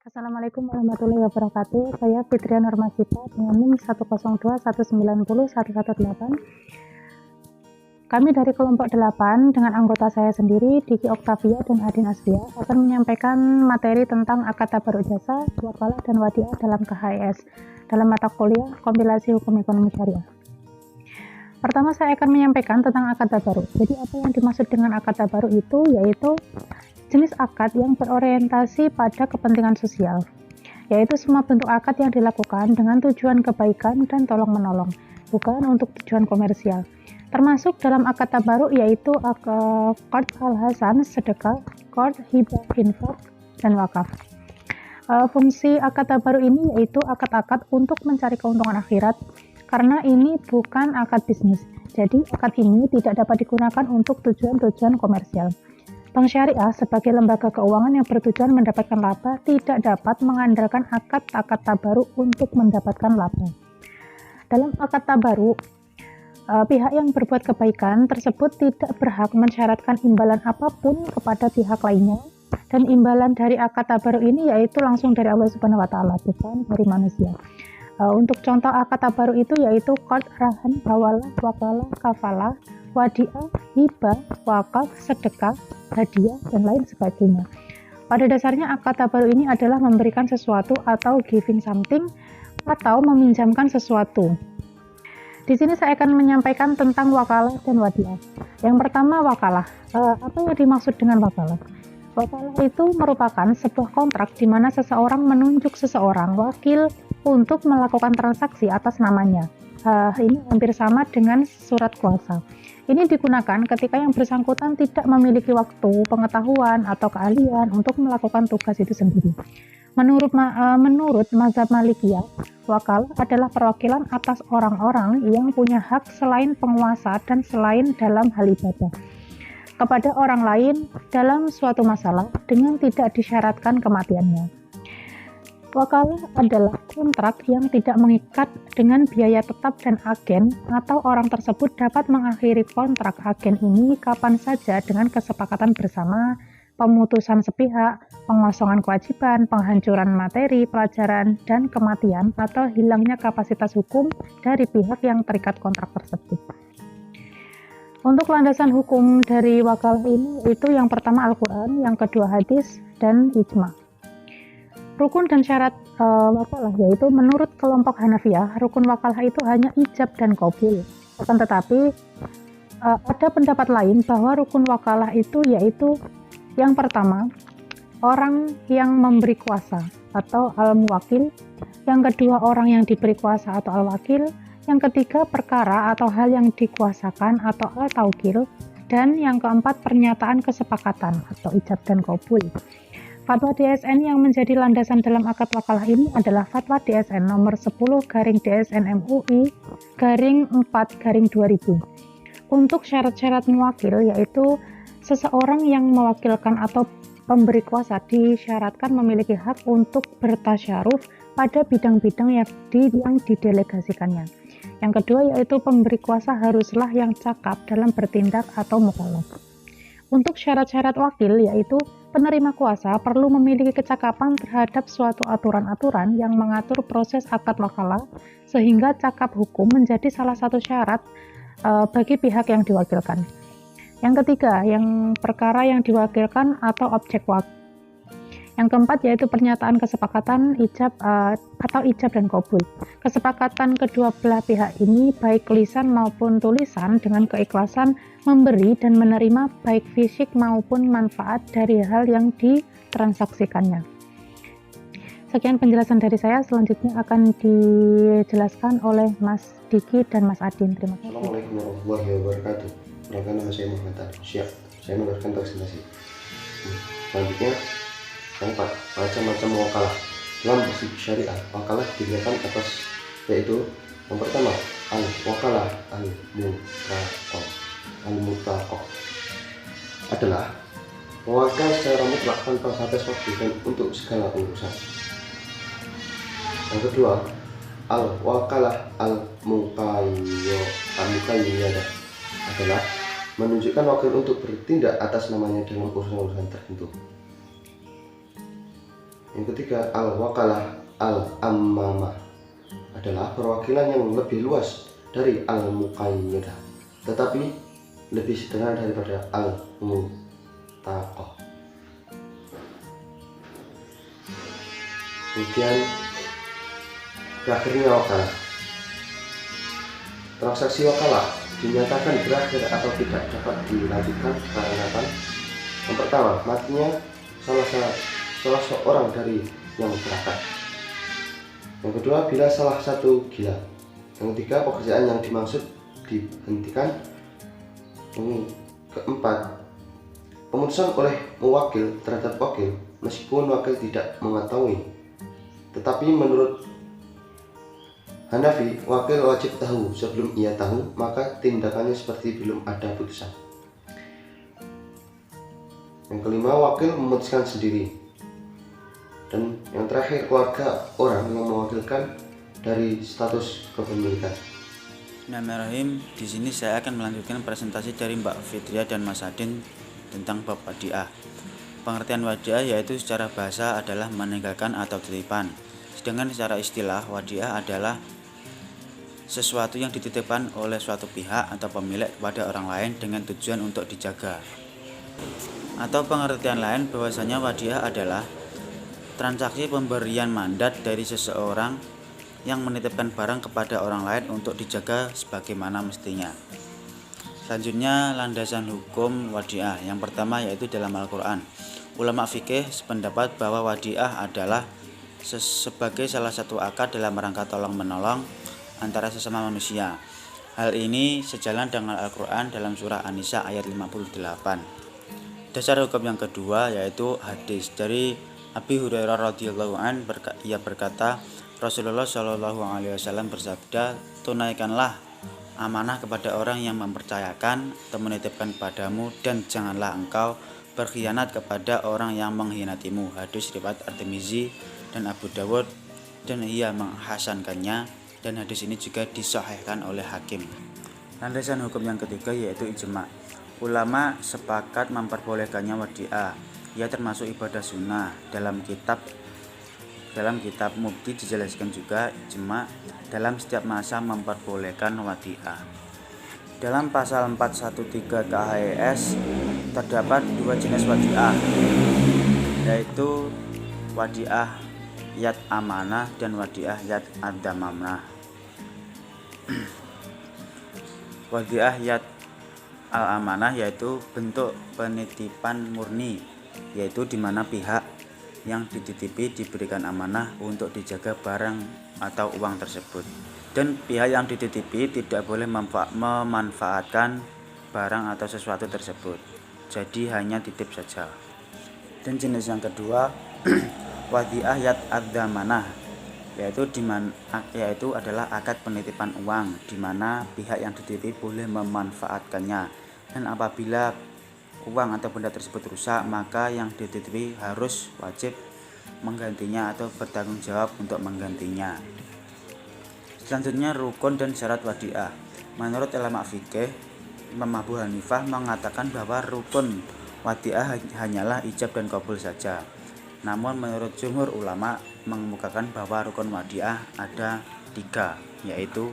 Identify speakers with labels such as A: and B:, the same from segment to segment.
A: Assalamualaikum warahmatullahi wabarakatuh. Saya Fitria Nurmasita dengan NIM 102.190.118. Kami dari kelompok 8 dengan anggota saya sendiri, Diki Oktavia dan Adin Aslia, akan menyampaikan materi tentang akad tabaruk jasa, wakalah, dan wadiah dalam KHS dalam mata kuliah Kompilasi Hukum Ekonomi Syariah. Pertama, saya akan menyampaikan tentang akad tabaruk. Jadi apa yang dimaksud dengan akad tabaruk itu yaitu jenis akad yang berorientasi pada kepentingan sosial, yaitu semua bentuk akad yang dilakukan dengan tujuan kebaikan dan tolong-menolong, bukan untuk tujuan komersial. Termasuk dalam akad tabaruk yaitu qard al-hasan, sedekah, qard hibah, infak, dan wakaf. Fungsi akad tabaruk ini yaitu akad-akad untuk mencari keuntungan akhirat, karena ini bukan akad bisnis. Jadi akad ini tidak dapat digunakan untuk tujuan-tujuan komersial. Bank Syariah sebagai lembaga keuangan yang bertujuan mendapatkan laba tidak dapat mengandalkan akad-akad tabaruk untuk mendapatkan laba. Dalam akad tabaruk, pihak yang berbuat kebaikan tersebut tidak berhak mensyaratkan imbalan apapun kepada pihak lainnya, dan imbalan dari akad tabaruk ini yaitu langsung dari Allah Subhanahu wa taala, bukan dari manusia. Untuk contoh akad tabaruk itu yaitu qard, rahan, hawalah, wakalah, kafalah, wadiah, hibah, wakaf, sedekah, hadiah, dan lain sebagainya. Pada dasarnya akad tabaruk ini adalah memberikan sesuatu atau giving something atau meminjamkan sesuatu. Di sini saya akan menyampaikan tentang wakalah dan wadiah. Yang pertama, wakalah. Apa yang dimaksud dengan wakalah? Wakalah itu merupakan sebuah kontrak di mana seseorang menunjuk seseorang wakil untuk melakukan transaksi atas namanya. Ini hampir sama dengan surat kuasa. Ini digunakan ketika yang bersangkutan tidak memiliki waktu, pengetahuan, atau keahlian untuk melakukan tugas itu sendiri. Menurut mazhab Malikiyah, wakal adalah perwakilan atas orang-orang yang punya hak selain penguasa dan selain dalam hal ibadah kepada orang lain dalam suatu masalah dengan tidak disyaratkan kematiannya. Wakalah adalah kontrak yang tidak mengikat dengan biaya tetap, dan agen atau orang tersebut dapat mengakhiri kontrak agen ini kapan saja dengan kesepakatan bersama, pemutusan sepihak, pengosongan kewajiban, penghancuran materi, pelajaran, dan kematian atau hilangnya kapasitas hukum dari pihak yang terikat kontrak tersebut. Untuk landasan hukum dari wakalah ini itu yang pertama Al-Quran, yang kedua hadis, dan ijma. Rukun dan syarat wakalah yaitu menurut kelompok Hanafiyah, rukun wakalah itu hanya ijab dan qabul. Akan tetapi ada pendapat lain bahwa rukun wakalah itu yaitu yang pertama orang yang memberi kuasa atau al-muwakil, yang kedua orang yang diberi kuasa atau al-wakil, yang ketiga perkara atau hal yang dikuasakan atau al-taukil, dan yang keempat pernyataan kesepakatan atau ijab dan qabul. Fatwa DSN yang menjadi landasan dalam akad wakalah ini adalah Fatwa DSN nomor 10/DSN MUI /4/2000. Untuk syarat-syarat muwakil yaitu seseorang yang mewakilkan atau pemberi kuasa disyaratkan memiliki hak untuk bertasyaruf pada bidang-bidang yang didelegasikannya. Yang kedua yaitu pemberi kuasa haruslah yang cakap dalam bertindak atau mukallaf. Untuk syarat-syarat wakil yaitu penerima kuasa perlu memiliki kecakapan terhadap suatu aturan-aturan yang mengatur proses akad wakalah, sehingga cakap hukum menjadi salah satu syarat bagi pihak yang diwakilkan. Yang ketiga, yang perkara yang diwakilkan atau objek wakil. Yang keempat yaitu pernyataan kesepakatan atau ijab dan qabul. Kesepakatan kedua belah pihak ini baik lisan maupun tulisan dengan keikhlasan memberi dan menerima baik fisik maupun manfaat dari hal yang ditransaksikannya. Sekian penjelasan dari saya, selanjutnya akan dijelaskan oleh Mas Diki dan Mas Adin. Terima kasih.
B: Assalamualaikum warahmatullahi wabarakatuh. Perkenalkan, nama saya Muhammad Syah. Saya meneruskan presentasi. Selanjutnya, yang empat, macam-macam wakalah. Dalam prinsip syariah, wakalah digunakan atas yaitu yang pertama, al-wakalah al-mutaqah adalah mewakil secara mutlak tanpa batas waktu dan untuk segala urusan. Yang kedua, al-wakalah al-muqayyadah adalah menunjukkan wakil untuk bertindak atas namanya dalam urusan-urusan tertentu. Yang ketiga, al-wakalah al-ammamah adalah perwakilan yang lebih luas dari al-muqayyadah, tetapi lebih sederhana daripada al-mutaqah. Kemudian berakhirnya wakalah. Transaksi wakalah dinyatakan berakhir atau tidak dapat dilanjutkan karena apa? Yang pertama, matinya salah seorang dari yang berakat. Yang kedua, bila salah satu gila. Yang ketiga, pekerjaan yang dimaksud dihentikan. Yang keempat, pemutusan oleh mewakil terhadap wakil meskipun wakil tidak mengetahui. Tetapi menurut Hanafi, wakil wajib tahu sebelum ia tahu, maka tindakannya seperti belum ada putusan. Yang kelima, wakil memutuskan sendiri. Dan yang terakhir, keluarga orang yang mewakilkan dari status kepemilikan.
C: Bismillahirrahmanirrahim. Di sini saya akan melanjutkan presentasi dari Mbak Fitria dan Mas Adin tentang bab wadiah. Pengertian wadiah yaitu secara bahasa adalah meninggalkan atau titipan. Sedangkan secara istilah, wadiah adalah sesuatu yang dititipkan oleh suatu pihak atau pemilik kepada orang lain dengan tujuan untuk dijaga. Atau pengertian lain bahwasanya wadiah adalah transaksi pemberian mandat dari seseorang yang menitipkan barang kepada orang lain untuk dijaga sebagaimana mestinya. Selanjutnya, landasan hukum wadiah. Yang pertama yaitu dalam Al-Quran. Ulama fikih sependapat bahwa wadiah adalah sebagai salah satu akad dalam rangka tolong-menolong antara sesama manusia. Hal ini sejalan dengan Al-Quran dalam surah An-Nisa ayat 58. Dasar hukum yang kedua yaitu hadis dari Abi Hurairah radhiyallahu an, ia berkata, Rasulullah Shallallahu alaihi wasallam bersabda, tunaikanlah amanah kepada orang yang mempercayakan atau menitipkan padamu, dan janganlah engkau berkhianat kepada orang yang mengkhianatimu. Hadis riwayat At-Tirmizi dan Abu Dawud, dan ia menghasankannya, dan hadis ini juga disahihkan oleh Hakim. Landasan hukum yang ketiga yaitu ijma. Ulama sepakat memperbolehkannya wadiah. Ia termasuk ibadah sunnah. Dalam kitab Mufti dijelaskan juga ijma dalam setiap masa memperbolehkan wadiah. Dalam pasal 413 KHS terdapat dua jenis wadiah, yaitu wadiah yad amanah dan wadiah yad ad-damanah. Wadiah yad al-amanah yaitu bentuk penitipan murni, yaitu di mana pihak yang dititipi diberikan amanah untuk dijaga barang atau uang tersebut, dan pihak yang dititipi tidak boleh memanfaatkan barang atau sesuatu tersebut, jadi hanya titip saja. Dan jenis yang kedua wadiah yad ad-damanah, yaitu adalah akad penitipan uang di mana pihak yang dititipi boleh memanfaatkannya, dan apabila uang atau benda tersebut rusak, maka yang dititipi harus wajib menggantinya atau bertanggung jawab untuk menggantinya. Selanjutnya, rukun dan syarat wadiah. Menurut ulama fikih, Imam Abu Hanifah mengatakan bahwa rukun wadiah hanyalah ijab dan qabul saja. Namun menurut jumhur ulama mengemukakan bahwa rukun wadiah ada 3, yaitu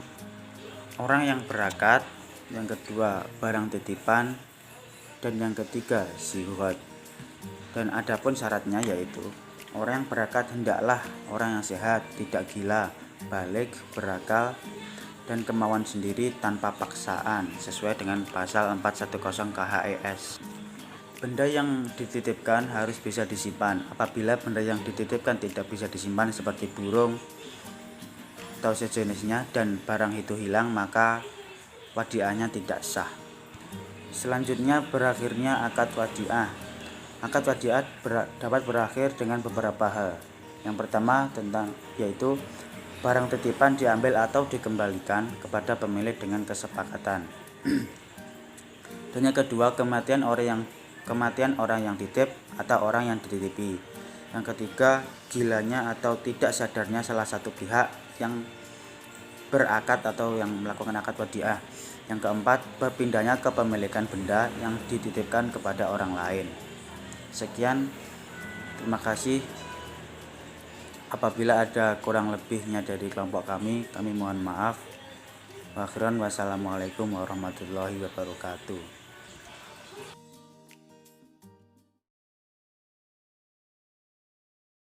C: orang yang berakad, yang kedua barang titipan, dan yang ketiga zihoat. Dan adapun syaratnya yaitu orang yang berakad hendaklah orang yang sehat, tidak gila, baligh, berakal, dan kemauan sendiri tanpa paksaan sesuai dengan pasal 410 KHS. Benda yang dititipkan harus bisa disimpan. Apabila benda yang dititipkan tidak bisa disimpan seperti burung atau sejenisnya dan barang itu hilang, maka wadiahnya tidak sah. Selanjutnya, berakhirnya akad wadiah. Akad wadiah dapat berakhir dengan beberapa hal. Yang pertama yaitu barang titipan diambil atau dikembalikan kepada pemilik dengan kesepakatan. Dan yang kedua, kematian orang yang titip atau orang yang dititipi. Yang ketiga, gilanya atau tidak sadarnya salah satu pihak yang berakad atau yang melakukan akad wadiah. Yang keempat, berpindahnya kepemilikan benda yang dititipkan kepada orang lain. Sekian, terima kasih. Apabila ada kurang lebihnya dari kelompok kami mohon maaf. Wassalamualaikum warahmatullahi wabarakatuh.